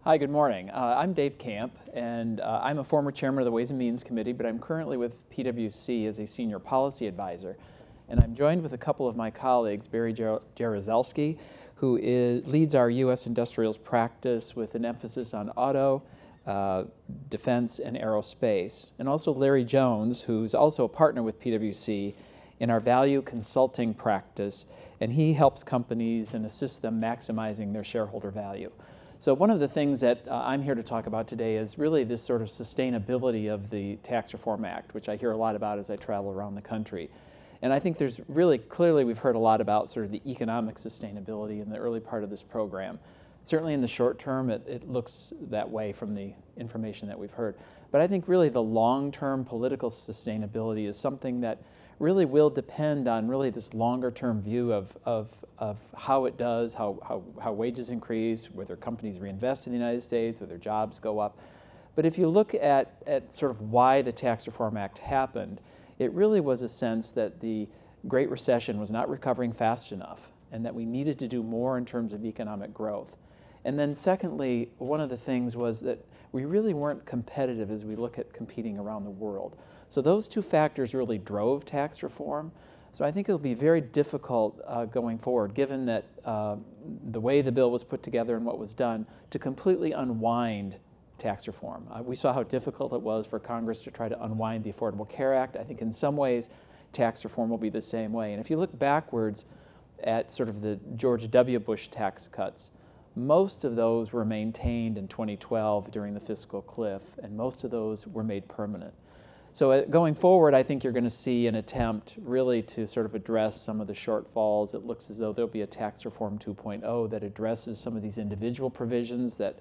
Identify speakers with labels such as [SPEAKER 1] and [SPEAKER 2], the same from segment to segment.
[SPEAKER 1] Hi, good morning. I'm Dave Camp, and I'm a former chairman of the Ways and Means Committee, but I'm currently with PwC as a senior policy advisor. And I'm joined with a couple of my colleagues, Barry Jaruzelski, who leads our U.S. industrials practice with an emphasis on auto, defense, and aerospace, and also Larry Jones, who's also a partner with PwC in our value consulting practice, and he helps companies and assists them maximizing their shareholder value. So one of the things that I'm here to talk about today is really this sort of sustainability of the Tax Reform Act, which I hear a lot about as I travel around the country. And I think there's really, clearly we've heard a lot about sort of the economic sustainability in the early part of this program. Certainly in the short term, it looks that way from the information that we've heard. But I think really the long-term political sustainability is something that really will depend on really this longer-term view of how it does, how wages increase, whether companies reinvest in the United States, whether jobs go up. But if you look at sort of why the Tax Reform Act happened, it really was a sense that the Great Recession was not recovering fast enough and that we needed to do more in terms of economic growth. And then secondly, one of the things was that we really weren't competitive as we look at competing around the world. So those two factors really drove tax reform. So I think it'll be very difficult going forward, given that the way the bill was put together and what was done, to completely unwind tax reform. We saw how difficult it was for Congress to try to unwind the Affordable Care Act. I think in some ways tax reform will be the same way. And if you look backwards at sort of the George W. Bush tax cuts, most of those were maintained in 2012 during the fiscal cliff, and most of those were made permanent. So going forward, I think you're going to see an attempt really to sort of address some of the shortfalls. It looks as though there'll be a tax reform 2.0 that addresses some of these individual provisions that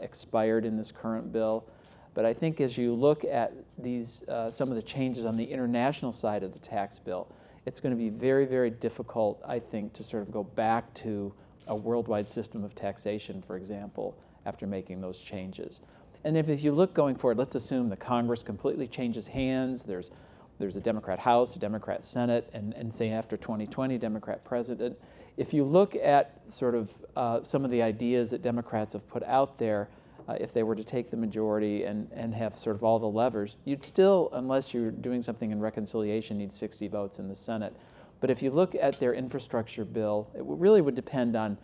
[SPEAKER 1] expired in this current bill. But I think as you look at these, some of the changes on the international side of the tax bill, it's going to be very, very difficult, I think, to sort of go back to a worldwide system of taxation, for example, after making those changes. And if you look going forward, let's assume the Congress completely changes hands, there's a Democrat House, a Democrat Senate, and say after 2020, Democrat President. If you look at sort of some of the ideas that Democrats have put out there, if they were to take the majority and have sort of all the levers, you'd still, unless you're doing something in reconciliation, need 60 votes in the Senate. But if you look at their infrastructure bill, it really would depend on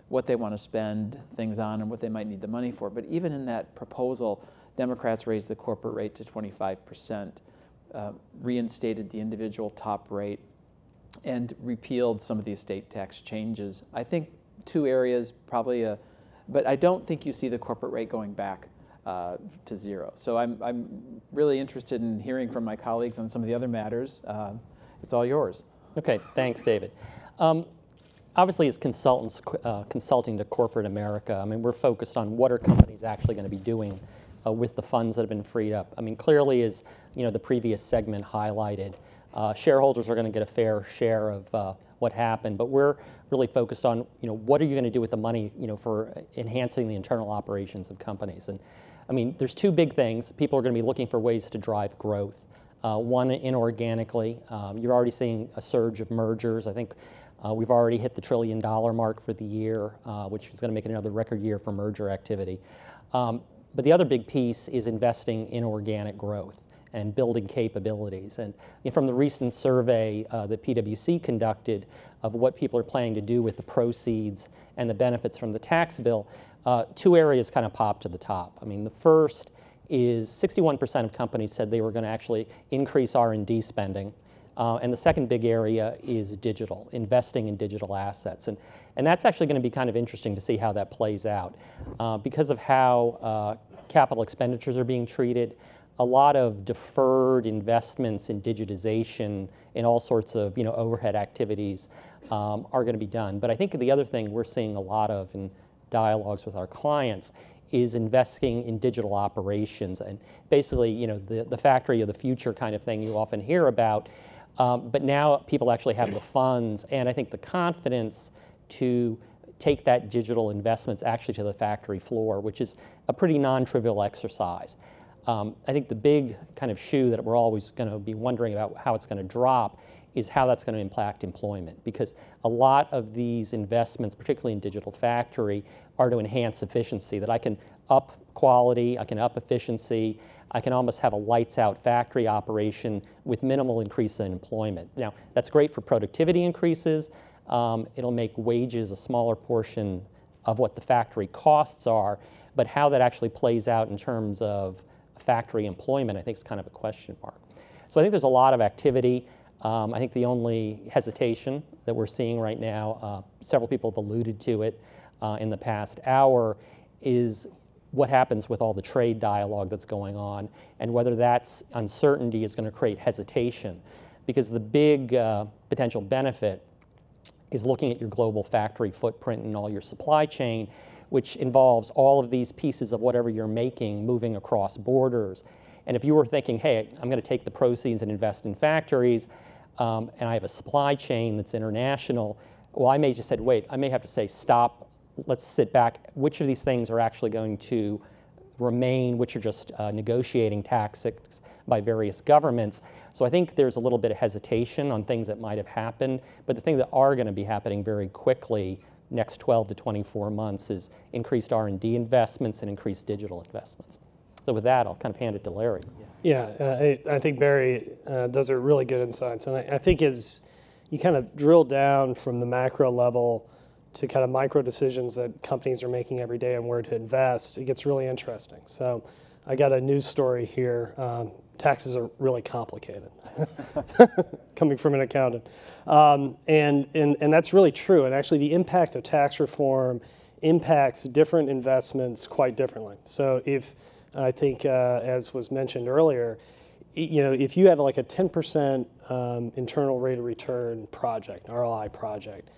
[SPEAKER 1] what they want to spend things on and what they might need the money for. But even in that proposal, Democrats raised the corporate rate to 25%, reinstated the individual top rate, and repealed some of the estate tax changes. I think two areas probably, but I don't think you see the corporate rate going back to zero. So I'm really interested in hearing from my colleagues on some of the other matters. It's all yours.
[SPEAKER 2] Okay, thanks, David. Obviously, as consultants consulting to corporate America, I mean, we're focused on what are companies actually going to be doing with the funds that have been freed up. I mean, clearly, as the previous segment highlighted, shareholders are going to get a fair share of what happened, but we're really focused on what are you going to do with the money for enhancing the internal operations of companies. And I mean, there's two big things. People are going to be looking for ways to drive growth. One, inorganically. You're already seeing a surge of mergers. I think we've already hit the $1 trillion mark for the year, which is going to make it another record year for merger activity. But the other big piece is investing in organic growth and building capabilities. And from the recent survey that PwC conducted of what people are planning to do with the proceeds and the benefits from the tax bill, two areas kind of popped to the top. I mean, the first is 61% of companies said they were going to actually increase R&D spending. And the second big area is digital, investing in digital assets. And that's actually going to be kind of interesting to see how that plays out. Because of how capital expenditures are being treated, a lot of deferred investments in digitization and all sorts of overhead activities are going to be done. But I think the other thing we're seeing a lot of in dialogues with our clients is investing in digital operations and basically the factory of the future kind of thing you often hear about. But now people actually have the funds and I think the confidence to take that digital investments actually to the factory floor, which is a pretty non-trivial exercise. I think the big kind of shoe that we're always going to be wondering about how it's going to drop is how that's going to impact employment, because a lot of these investments, particularly in digital factory, are to enhance efficiency, that I can up quality, I can up efficiency, I can almost have a lights out factory operation with minimal increase in employment. Now, that's great for productivity increases. It'll make wages a smaller portion of what the factory costs are, but how that actually plays out in terms of factory employment, I think is kind of a question mark. So I think there's a lot of activity. I think the only hesitation that we're seeing right now, several people have alluded to it in the past hour, is what happens with all the trade dialogue that's going on, and whether that's uncertainty is going to create hesitation. Because the big potential benefit is looking at your global factory footprint and all your supply chain, which involves all of these pieces of whatever you're making moving across borders. And if you were thinking, hey, I'm going to take the proceeds and invest in factories, and I have a supply chain that's international, well, I may just say, wait, I may have to say, stop, let's sit back. Which of these things are actually going to remain, which are just negotiating tactics by various governments? So I think there's a little bit of hesitation on things that might have happened, but the things that are going to be happening very quickly next 12 to 24 months is increased R&D investments and increased digital investments. So with that, I'll kind of hand it to Larry.
[SPEAKER 3] Yeah, I think Barry, those are really good insights. And I think as you kind of drill down from the macro level to kind of micro decisions that companies are making every day on where to invest, it gets really interesting. So I got a news story here. Taxes are really complicated, coming from an accountant. And that's really true. And actually the impact of tax reform impacts different investments quite differently. So if, I think as was mentioned earlier, if you had like a 10% internal rate of return project, ROI project,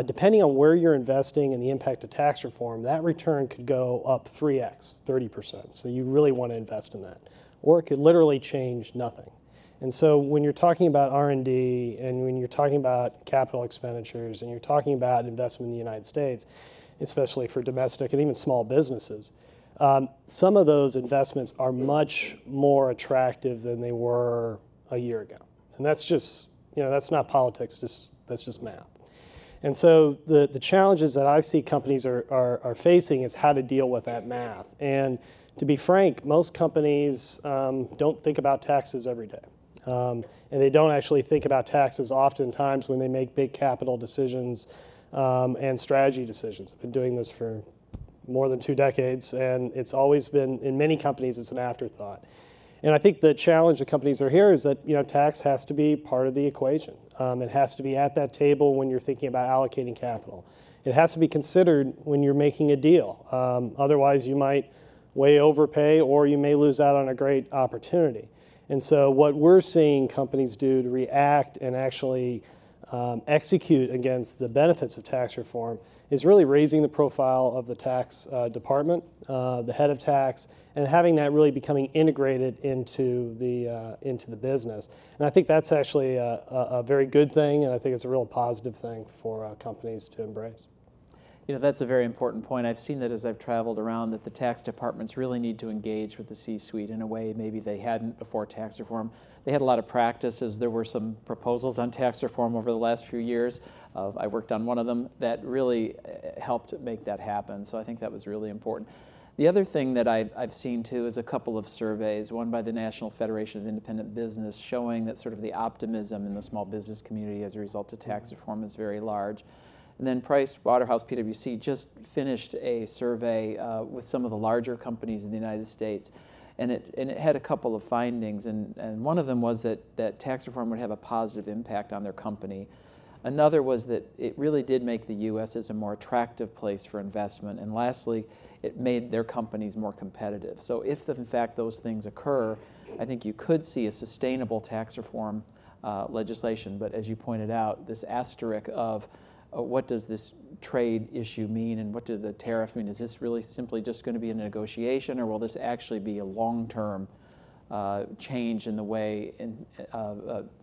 [SPEAKER 3] depending on where you're investing and the impact of tax reform, that return could go up 3x, 30%. So you really want to invest in that. Or it could literally change nothing. And so when you're talking about R&D and when you're talking about capital expenditures and you're talking about investment in the United States, especially for domestic and even small businesses, some of those investments are much more attractive than they were a year ago. And that's just, that's not politics, that's just math. And so the challenges that I see companies are facing is how to deal with that math. And to be frank, most companies don't think about taxes every day. And they don't actually think about taxes oftentimes when they make big capital decisions and strategy decisions. I've been doing this for more than 2 decades, and it's always been, in many companies, it's an afterthought. And I think the challenge that companies are here is that tax has to be part of the equation. It has to be at that table when you're thinking about allocating capital. It has to be considered when you're making a deal. Otherwise, you might way overpay, or you may lose out on a great opportunity. And so what we're seeing companies do to react and actually execute against the benefits of tax reform is really raising the profile of the tax department, the head of tax, and having that really becoming integrated into the business. And I think that's actually a very good thing, and I think it's a real positive thing for companies to embrace.
[SPEAKER 1] That's a very important point. I've seen that as I've traveled around, that the tax departments really need to engage with the C-suite in a way maybe they hadn't before tax reform. They had a lot of practice as there were some proposals on tax reform over the last few years. I worked on one of them that really helped make that happen. So I think that was really important. The other thing that I've seen too is a couple of surveys, one by the National Federation of Independent Business, showing that sort of the optimism in the small business community as a result of tax reform is very large. And then Price Waterhouse PwC just finished a survey with some of the larger companies in the United States, and it had a couple of findings, and one of them was that tax reform would have a positive impact on their company. Another was that it really did make the U.S. as a more attractive place for investment, and lastly, it made their companies more competitive. So if in fact those things occur, I think you could see a sustainable tax reform legislation, but as you pointed out, this asterisk of what does this trade issue mean and what do the tariff mean? Is this really simply just going to be a negotiation, or will this actually be a long-term change in the way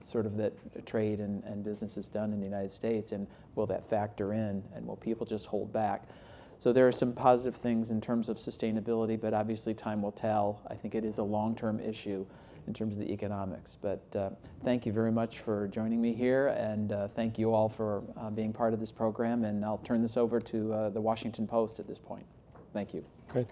[SPEAKER 1] sort of that trade and business is done in the United States, and will that factor in, and will people just hold back? So there are some positive things in terms of sustainability, but obviously time will tell. I think it is a long-term issue, in terms of the economics. But thank you very much for joining me here, and thank you all for being part of this program. And I'll turn this over to the Washington Post at this point. Thank you.
[SPEAKER 3] Great.